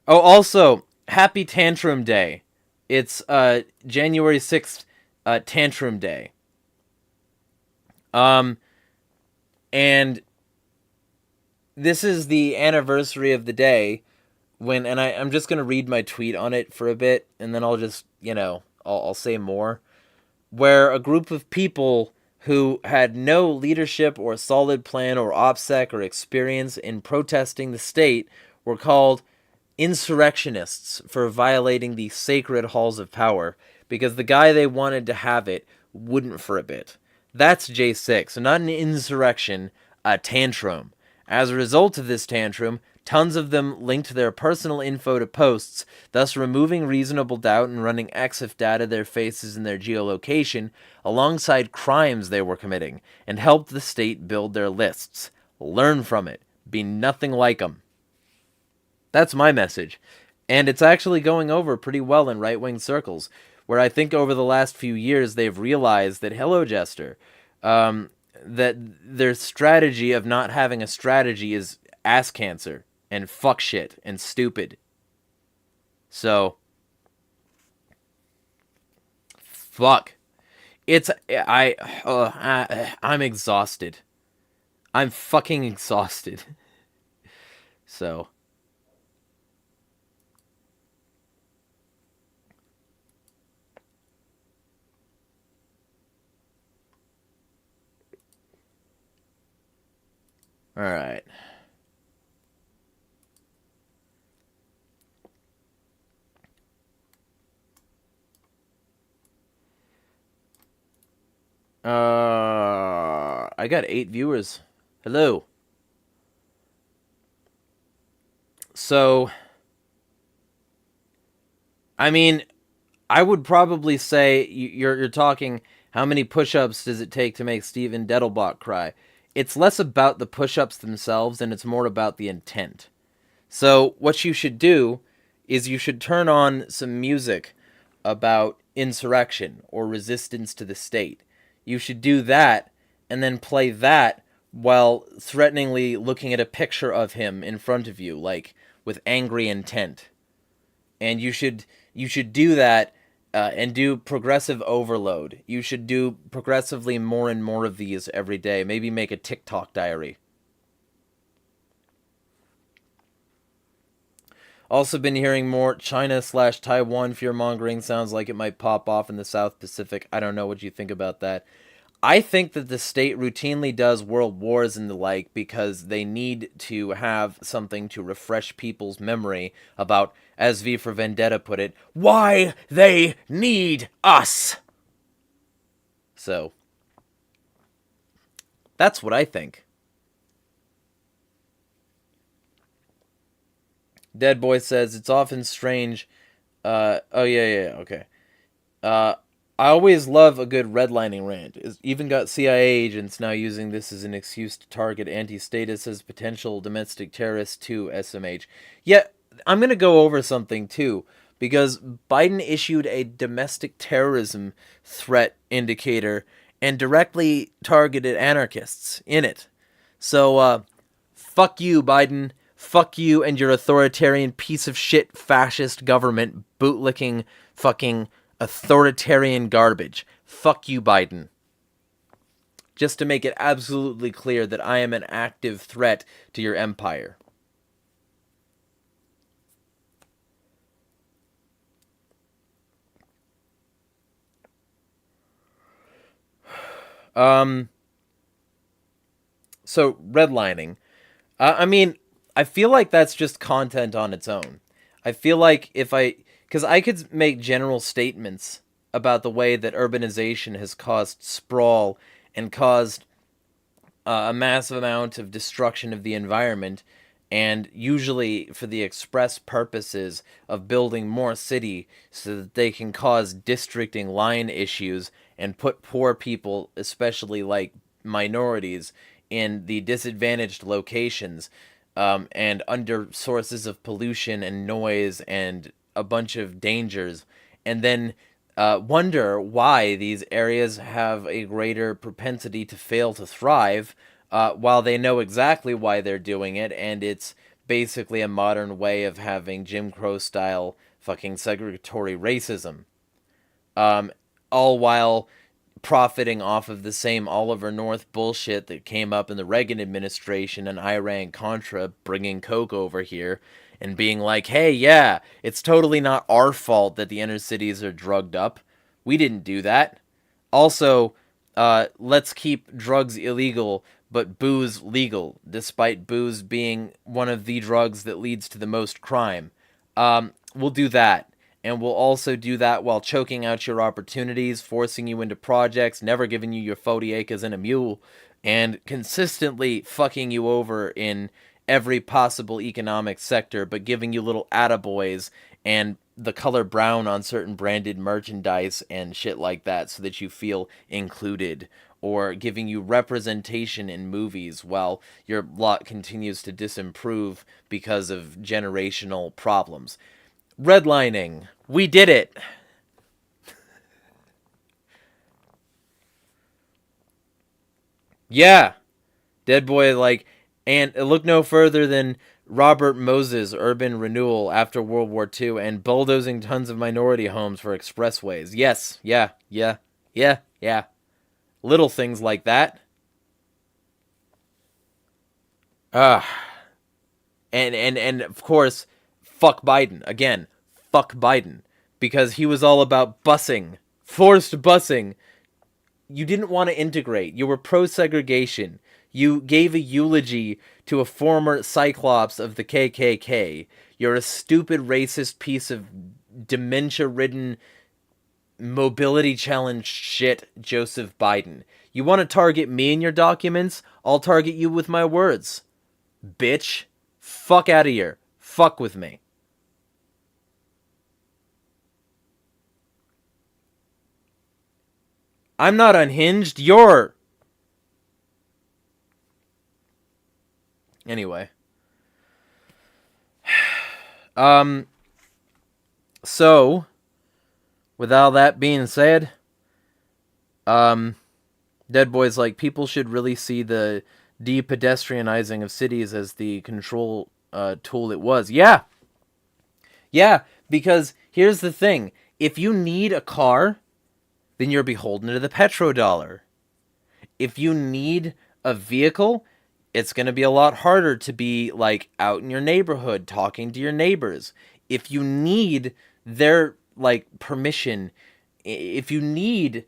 Oh, also, happy Tantrum Day. It's January 6th, Tantrum Day. Um and this is the anniversary of the day when, and I'm just gonna read my tweet on it for a bit, and then I'll just, I'll say more. Where a group of people who had no leadership or solid plan or OPSEC or experience in protesting the state were called insurrectionists for violating the sacred halls of power because the guy they wanted to have it wouldn't for a bit. That's J6, so not an insurrection, a tantrum. As a result of this tantrum, tons of them linked their personal info to posts, thus removing reasonable doubt and running EXIF data their faces and their geolocation alongside crimes they were committing, and helped the state build their lists. Learn from it. Be nothing like them. That's my message. And it's actually going over pretty well in right-wing circles, where I think over the last few years they've realized that, hello, Jester, that their strategy of not having a strategy is ass cancer and fuck shit and stupid. So, fuck. I'm exhausted. I'm fucking exhausted. So, all right. I got 8 viewers. Hello. So, I mean, I would probably say you're talking how many push-ups does it take to make Steven Dettelbach cry? It's less about the push-ups themselves and it's more about the intent. So, what you should do is you should turn on some music about insurrection or resistance to the state. You should do that and then play that while threateningly looking at a picture of him in front of you, like with angry intent. And you should do that and do progressive overload. You should do progressively more and more of these every day. Maybe make a TikTok diary. Also been hearing more China/Taiwan fear mongering. Sounds like it might pop off in the South Pacific. I don't know what you think about that. I think that the state routinely does world wars and the like because they need to have something to refresh people's memory about, as V for Vendetta put it, why they need us. So, that's what I think. Dead Boy says it's often strange. Oh yeah, okay. Uh, I always love a good redlining rant. It's even got CIA agents now using this as an excuse to target anti-status as potential domestic terrorists to SMH. Yet, I'm going to go over something too, because Biden issued a domestic terrorism threat indicator and directly targeted anarchists in it. So, fuck you, Biden. Fuck you and your authoritarian piece of shit fascist government bootlicking fucking authoritarian garbage. Fuck you, Biden. Just to make it absolutely clear that I am an active threat to your empire. Um, so redlining. I mean, I feel like that's just content on its own. I feel like because I could make general statements about the way that urbanization has caused sprawl and caused a massive amount of destruction of the environment, and usually for the express purposes of building more city so that they can cause districting line issues and put poor people, especially like minorities, in the disadvantaged locations and under sources of pollution and noise and a bunch of dangers, and then wonder why these areas have a greater propensity to fail to thrive, while they know exactly why they're doing it, and it's basically a modern way of having Jim Crow style fucking segregatory racism, all while profiting off of the same Oliver North bullshit that came up in the Reagan administration and Iran-Contra bringing coke over here and being like, hey, yeah, it's totally not our fault that the inner cities are drugged up. We didn't do that. Also, let's keep drugs illegal, but booze legal, despite booze being one of the drugs that leads to the most crime. We'll do that. And we'll also do that while choking out your opportunities, forcing you into projects, never giving you your 40 acres and a mule, and consistently fucking you over in every possible economic sector, but giving you little attaboys and the color brown on certain branded merchandise and shit like that so that you feel included, or giving you representation in movies while your lot continues to disimprove because of generational problems. Redlining. We did it. Yeah. Dead Boy, like, and look no further than Robert Moses' urban renewal after World War II and bulldozing tons of minority homes for expressways. Yes. Yeah. Little things like that. And of course, fuck Biden. Again, fuck Biden. Because he was all about busing. Forced busing. You didn't want to integrate. You were pro-segregation. You gave a eulogy to a former Cyclops of the KKK. You're a stupid racist piece of dementia-ridden, mobility-challenged shit, Joseph Biden. You want to target me in your documents? I'll target you with my words. Bitch. Fuck out of here. Fuck with me. I'm not unhinged. You're... Anyway. So, with all that being said, Dead Boy's like, people should really see the de-pedestrianizing of cities as the control tool it was. Yeah, because here's the thing. If you need a car, then you're beholden to the petrodollar. If you need a vehicle, it's going to be a lot harder to be, like, out in your neighborhood talking to your neighbors. If you need their, like, permission, if you need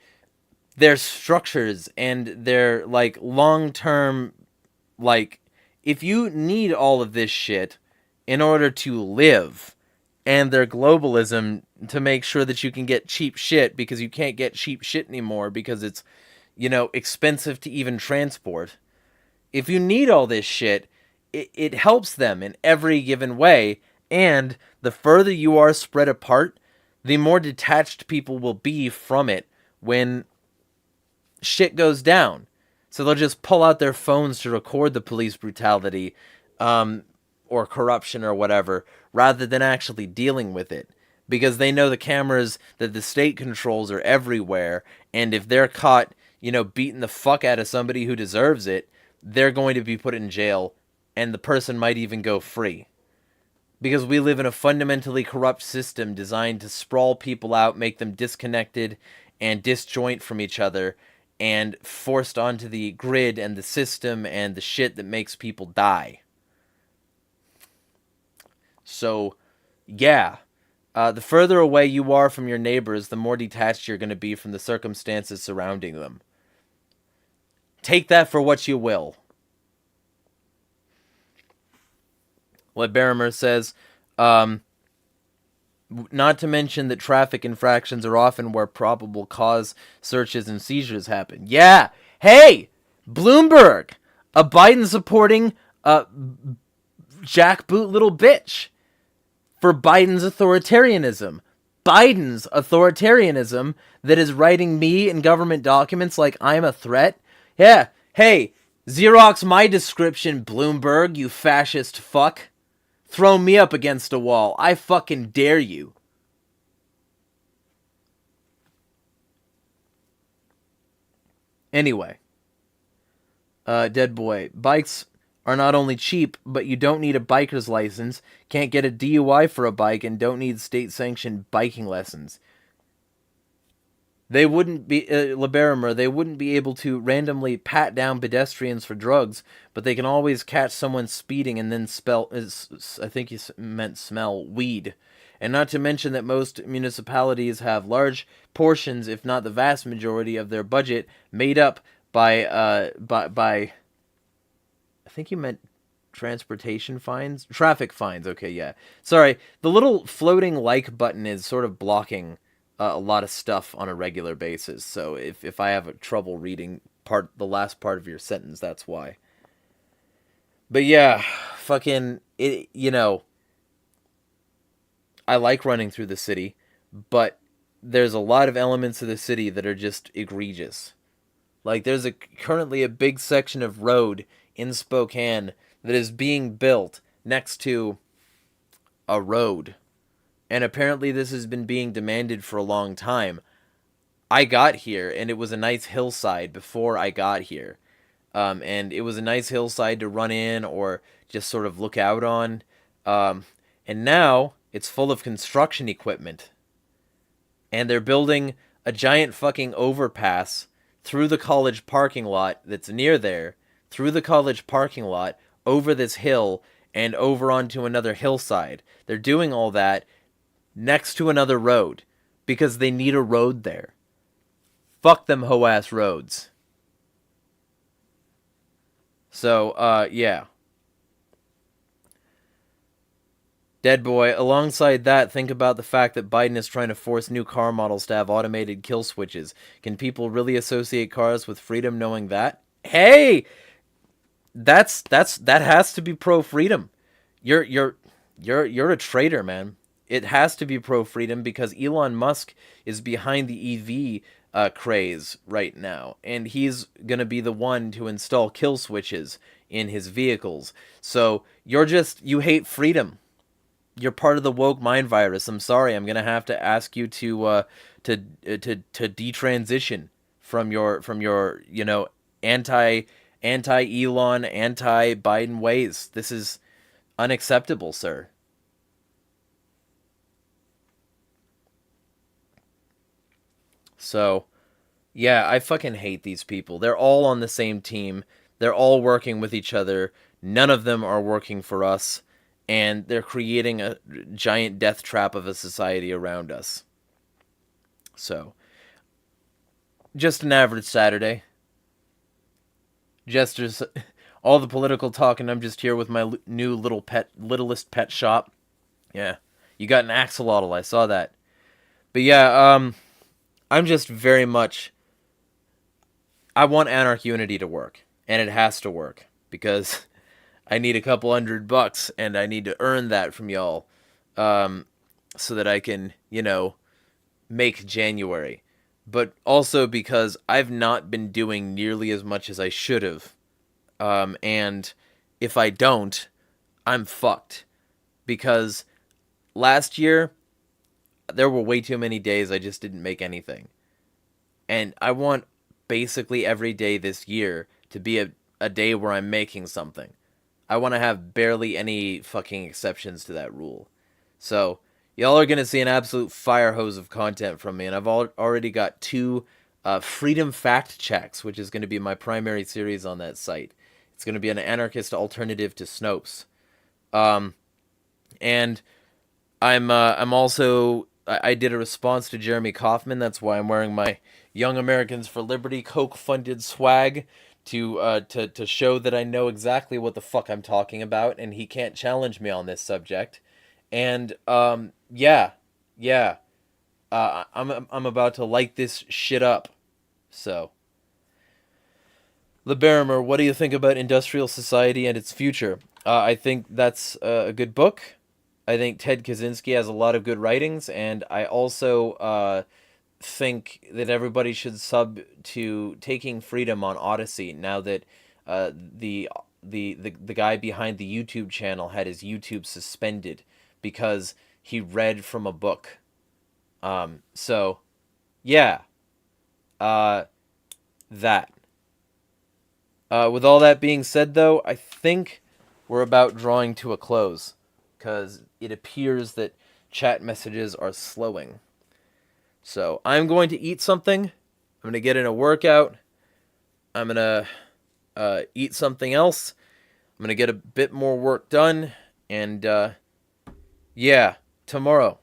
their structures and their, like, long-term, like, if you need all of this shit in order to live, and their globalism to make sure that you can get cheap shit because you can't get cheap shit anymore because it's, expensive to even transport. If you need all this shit, it helps them in every given way, and the further you are spread apart, the more detached people will be from it when shit goes down. So they'll just pull out their phones to record the police brutality, or corruption or whatever, rather than actually dealing with it. Because they know the cameras that the state controls are everywhere, and if they're caught, beating the fuck out of somebody who deserves it, they're going to be put in jail, and the person might even go free. Because we live in a fundamentally corrupt system designed to sprawl people out, make them disconnected and disjoint from each other, and forced onto the grid and the system and the shit that makes people die. So, yeah, the further away you are from your neighbors, the more detached you're going to be from the circumstances surrounding them. Take that for what you will. What Barimer says, not to mention that traffic infractions are often where probable cause searches and seizures happen. Yeah! Hey! Bloomberg! A Biden-supporting, jackboot little bitch for Biden's authoritarianism. Biden's authoritarianism that is writing me in government documents like I'm a threat. Yeah, hey, Xerox my description, Bloomberg, you fascist fuck. Throw me up against a wall. I fucking dare you. Anyway. Dead boy. Bikes are not only cheap, but you don't need a biker's license, can't get a DUI for a bike, and don't need state-sanctioned biking lessons. They wouldn't be, Liberimer, they wouldn't be able to randomly pat down pedestrians for drugs, but they can always catch someone speeding and then I think he meant smell, weed. And not to mention that most municipalities have large portions, if not the vast majority of their budget, made up by I think you meant transportation fines? Traffic fines, okay, yeah. Sorry, the little floating like button is sort of blocking a lot of stuff on a regular basis, so if I have trouble reading the last part of your sentence, that's why. But yeah, fucking, I like running through the city, but there's a lot of elements of the city that are just egregious. Like, there's currently a big section of road in Spokane that is being built next to a road. And apparently this has been being demanded for a long time. I got here, and it was a nice hillside before I got here. And it was a nice hillside to run in or just sort of look out on. And now it's full of construction equipment. And they're building a giant fucking overpass through the college parking lot that's near there, through the college parking lot, over this hill, and over onto another hillside. They're doing all that next to another road, because they need a road there. Fuck them hoe-ass roads. So, yeah. Dead boy, alongside that, think about the fact that Biden is trying to force new car models to have automated kill switches. Can people really associate cars with freedom knowing that? Hey! That has to be pro-freedom. You're a traitor, man. It has to be pro-freedom because Elon Musk is behind the EV craze right now, and he's gonna be the one to install kill switches in his vehicles. So you hate freedom. You're part of the woke mind virus. I'm sorry. I'm gonna have to ask you to detransition from your anti Elon, anti Biden ways. This is unacceptable, sir. So, yeah, I fucking hate these people. They're all on the same team. They're all working with each other. None of them are working for us. And they're creating a giant death trap of a society around us. So, just an average Saturday. Just all the political talk, and I'm just here with my new littlest pet shop. Yeah, you got an axolotl. I saw that. But yeah, I'm just very much. I want Anarch Unity to work, and it has to work because I need a couple $100, and I need to earn that from y'all, so that I can, make January. But also because I've not been doing nearly as much as I should have, and if I don't, I'm fucked. Because last year, there were way too many days I just didn't make anything. And I want basically every day this year to be a day where I'm making something. I want to have barely any fucking exceptions to that rule. So, y'all are going to see an absolute fire hose of content from me, and I've already got 2 Freedom Fact Checks, which is going to be my primary series on that site. It's going to be an anarchist alternative to Snopes. And I'm also... I did a response to Jeremy Kauffman. That's why I'm wearing my Young Americans for Liberty Coke-funded swag to show that I know exactly what the fuck I'm talking about, and he can't challenge me on this subject. And yeah, I'm about to light this shit up. So, Liberimer, what do you think about industrial society and its future? I think that's a good book. I think Ted Kaczynski has a lot of good writings, and I also think that everybody should sub to Taking Freedom on Odyssey now that The guy behind the YouTube channel had his YouTube suspended because he read from a book. So yeah, uh, that. With all that being said, though, I think we're about drawing to a close because it appears that chat messages are slowing. So I'm going to eat something. I'm going to get in a workout. I'm going to eat something else. I'm going to get a bit more work done. And yeah, tomorrow,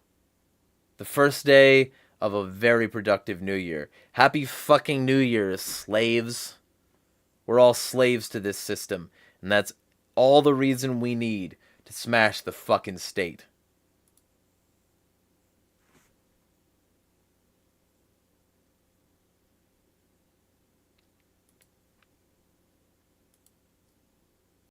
the first day of a very productive new year. Happy fucking New Year, slaves. We're all slaves to this system, and that's all the reason we need to smash the fucking state.